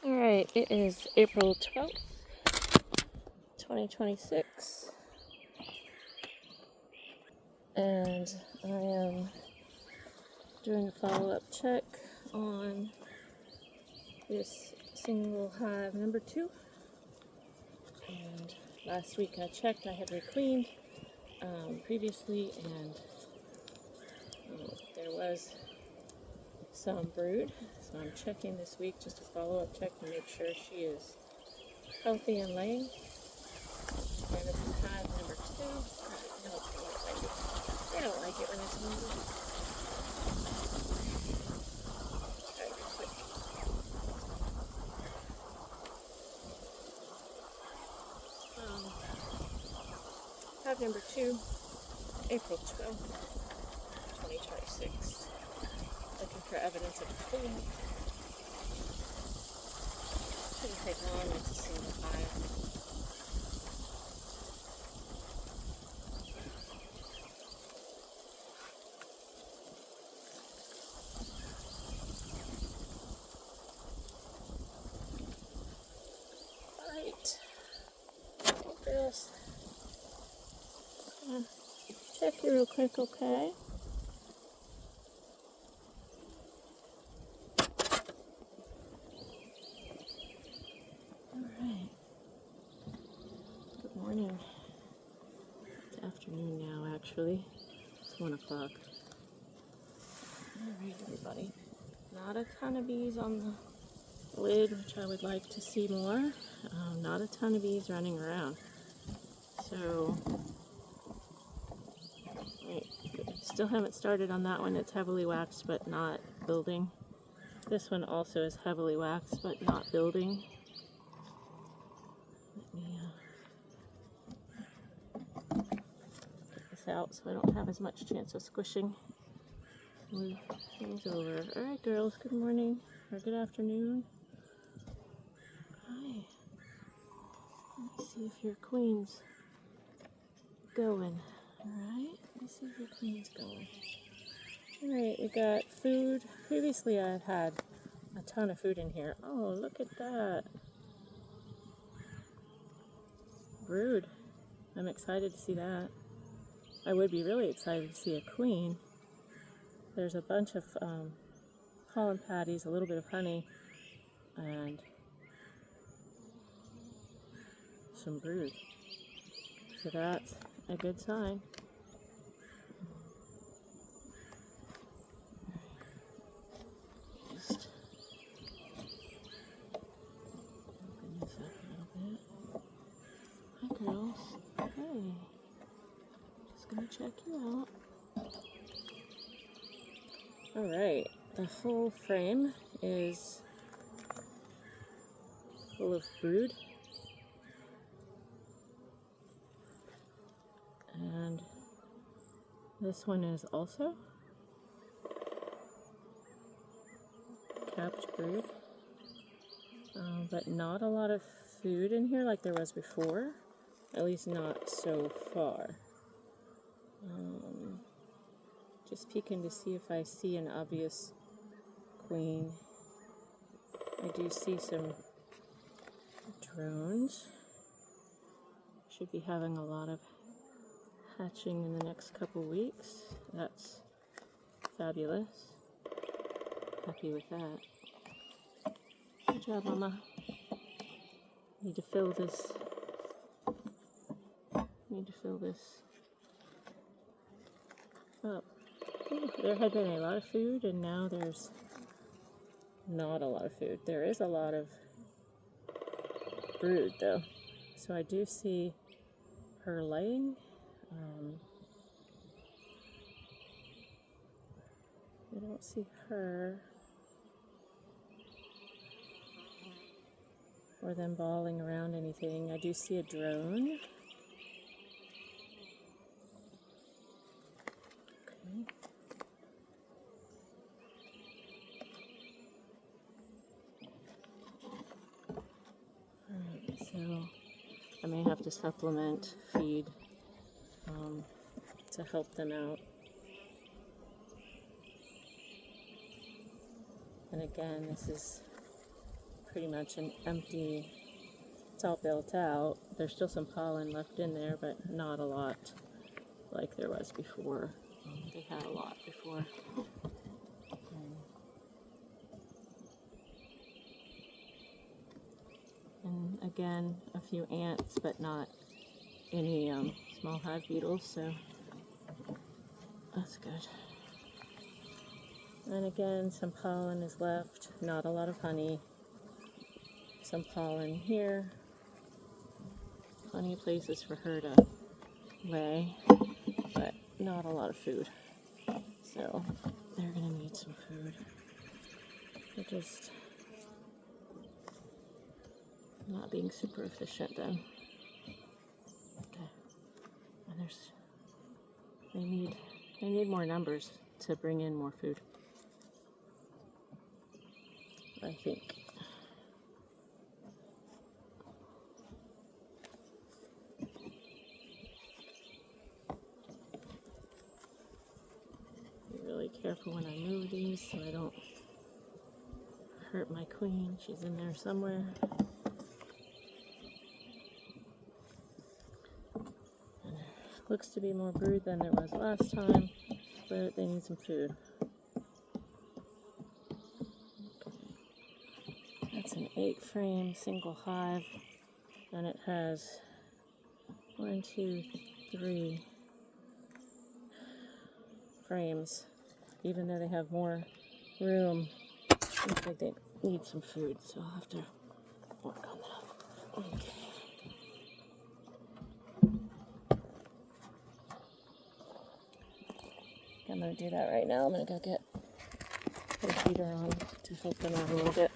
Alright, it is April 12th, 2026, and I am doing a follow-up check on this single hive number 2. And last week I checked, I had requeened previously, and there was some brood, so I'm checking this week just a follow-up check to make sure she is healthy and laying. And this is hive number 2. No, it's not like it. They don't like it when it's moving. Try to be quick. Hive number 2, April 12th, 2026. Looking for evidence of a queen. Shouldn't take long, it's a single hive. Alright. Take this. Check you real quick, okay? Alright. Good morning. It's afternoon now, actually. It's 1 o'clock. Alright, everybody. Not a ton of bees on the lid, which I would like to see more. Not a ton of bees running around. So, still haven't started on that one. It's heavily waxed but not building. This one also is heavily waxed but not building. Let me get this out so I don't have as much chance of squishing. Move things over. Alright girls, good morning or good afternoon. Hi. Let me see if your queen's going. Alright, let's see if your queen's going. Alright, we got food. Previously I've had a ton of food in here. Oh, look at that. Brood. I'm excited to see that. I would be really excited to see a queen. There's a bunch of pollen patties, a little bit of honey, and some brood. So that's a good sign. Just open this up a little bit. Hi girls. Hey. Just gonna check you out. Alright, the whole frame is full of brood. And this one is also capped brood. But not a lot of food in here like there was before. At least not so far. Just peeking to see if I see an obvious queen. I do see some drones. Should be having a lot of hatching in the next couple weeks. That's fabulous. Happy with that. Good job, Mama. Need to fill this. Up. There had been a lot of food, and now there's not a lot of food. There is a lot of brood, though. So I do see her laying. I don't see her or them balling around anything. I do see a drone. Okay. Alright, so I may have to supplement feed to help them out. And again, this is pretty much an empty, it's all built out. There's still some pollen left in there, but not a lot like there was before. They had a lot before. And again, a few ants, but not any small hive beetles, so that's good. And again, some pollen is left, not a lot of honey. Some pollen here. Plenty of places for her to lay, but not a lot of food. So they're gonna need some food. They're just not being super efficient then. Okay. And they need more numbers to bring in more food, I think. Be really careful when I move these so I don't hurt my queen. She's in there somewhere. Looks to be more brood than there was last time, but they need some food. Okay. That's an 8-frame single hive, and it has 1, 2, 3 frames. Even though they have more room, looks like they need some food, so I'll have to work on that. Okay. I'm going to do that right now. I'm going to go put a heater on to help them out a little bit.